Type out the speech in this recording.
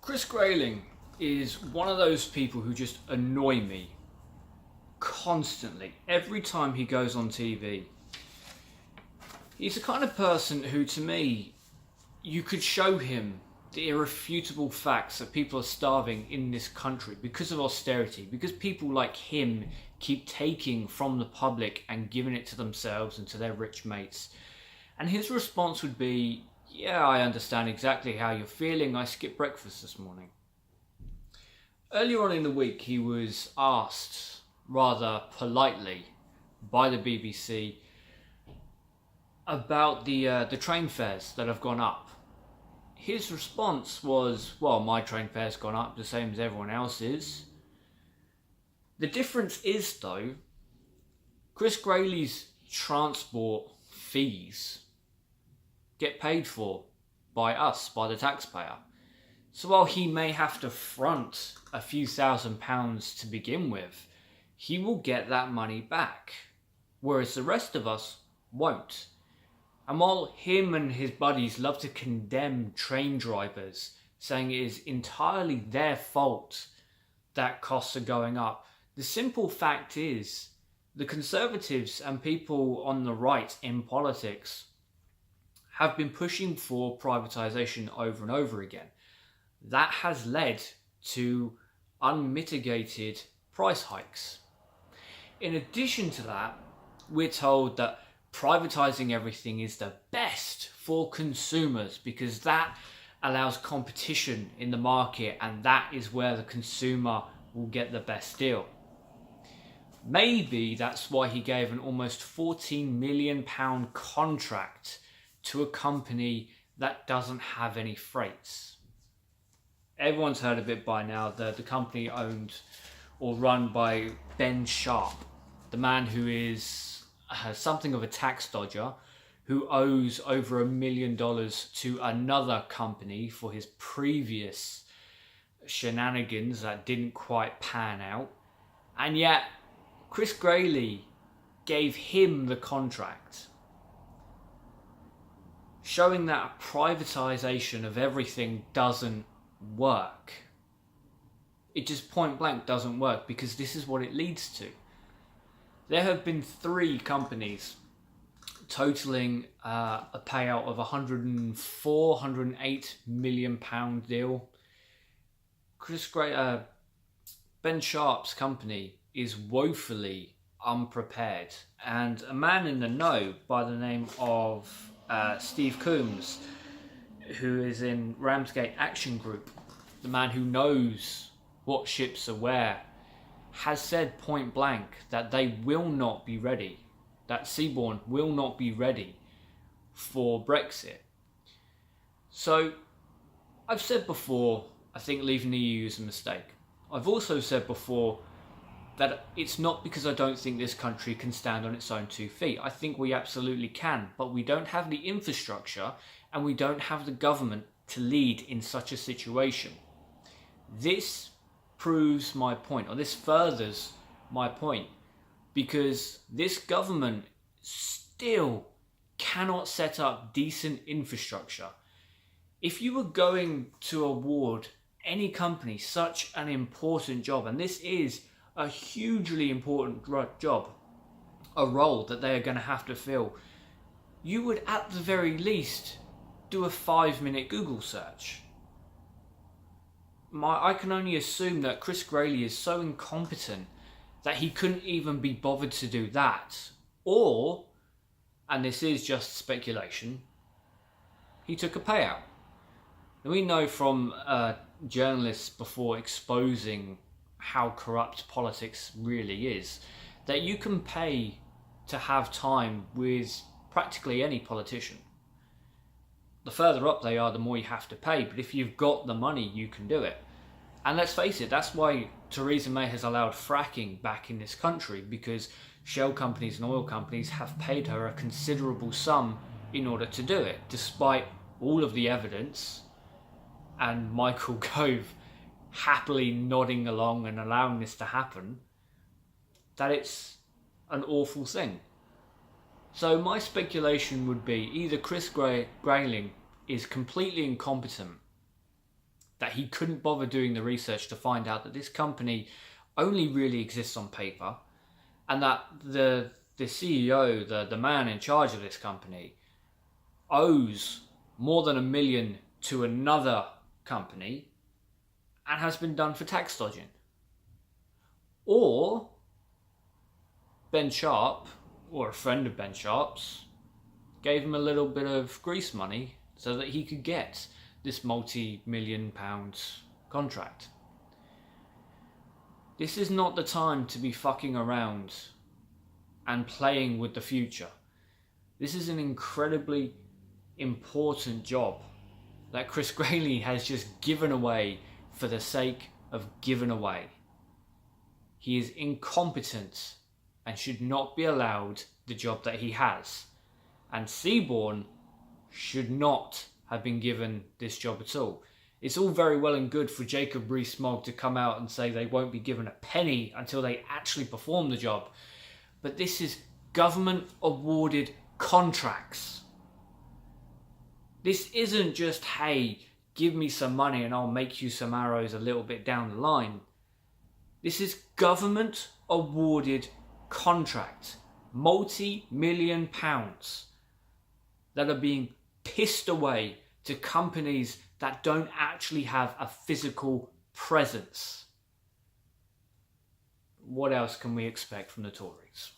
Chris Grayling is one of those people who just annoy me constantly. Every time he goes on TV, he's the kind of person who, to me, you could show him the irrefutable facts that people are starving in this country because of austerity, because people like him keep taking from the public and giving it to themselves and to their rich mates. And his response would be, yeah, I understand exactly how you're feeling. I skipped breakfast this morning. Earlier on in the week, he was asked rather politely by the BBC about the train fares that have gone up. His response was, well, my train fare's gone up the same as everyone else's. The difference is, though, Chris Grayling's transport fees get paid for by us, by the taxpayer. So while he may have to front a few £1,000s to begin with, he will get that money back, whereas the rest of us won't. And while him and his buddies love to condemn train drivers, saying it is entirely their fault that costs are going up, the simple fact is the Conservatives and people on the right in politics have been pushing for privatisation over and over again. That has led to unmitigated price hikes. In addition to that, we're told that privatising everything is the best for consumers because that allows competition in the market and that is where the consumer will get the best deal. Maybe that's why he gave an almost £14 million contract to a company that doesn't have any freights. Everyone's heard of it by now. The company owned or run by Ben Sharp, the man who is something of a tax dodger, who owes over $1 million to another company for his previous shenanigans that didn't quite pan out. And yet, Chris Grayling gave him the contract, showing that privatisation of everything doesn't work. It just point blank doesn't work because this is what it leads to. There have been 3 companies totaling a payout of £108 million deal. Ben Sharp's company is woefully unprepared, and a man in the know by the name of Steve Coombs, who is in Ramsgate Action Group, the man who knows what ships are where, has said point blank that they will not be ready, that Seabourn will not be ready for Brexit. So, I've said before, I think leaving the EU is a mistake. I've also said before that it's not because I don't think this country can stand on its own 2 feet. I think we absolutely can, but we don't have the infrastructure and we don't have the government to lead in such a situation. This proves my point, or this furthers my point, because this government still cannot set up decent infrastructure. If you were going to award any company such an important job, and this is a hugely important job, a role that they are going to have to fill, you would at the very least do a 5-minute Google search. I can only assume that Chris Grayling is so incompetent that he couldn't even be bothered to do that. Or, and this is just speculation, he took a payout. Now, we know from journalists before exposing how corrupt politics really is, that you can pay to have time with practically any politician. The further up they are, the more you have to pay, but if you've got the money, you can do it. And let's face it, that's why Theresa May has allowed fracking back in this country, because shell companies and oil companies have paid her a considerable sum in order to do it, despite all of the evidence and Michael Gove happily nodding along and allowing this to happen, that it's an awful thing. So my speculation would be either Chris Grayling is completely incompetent that he couldn't bother doing the research to find out that this company only really exists on paper, and that the CEO, the man in charge of this company, owes more than $1 million to another company and has been done for tax dodging. Or Ben Sharp, or a friend of Ben Sharp's, gave him a little bit of grease money so that he could get this multi-million-pound contract. This is not the time to be fucking around and playing with the future. This is an incredibly important job that Chris Grayling has just given away for the sake of giving away. He is incompetent and should not be allowed the job that he has. And Seaborn should not have been given this job at all. It's all very well and good for Jacob Rees-Mogg to come out and say they won't be given a penny until they actually perform the job. But this is government awarded contracts. This isn't just, hey, give me some money and I'll make you some arrows a little bit down the line. This is government awarded contract. Multi-million pounds that are being pissed away to companies that don't actually have a physical presence. What else can we expect from the Tories?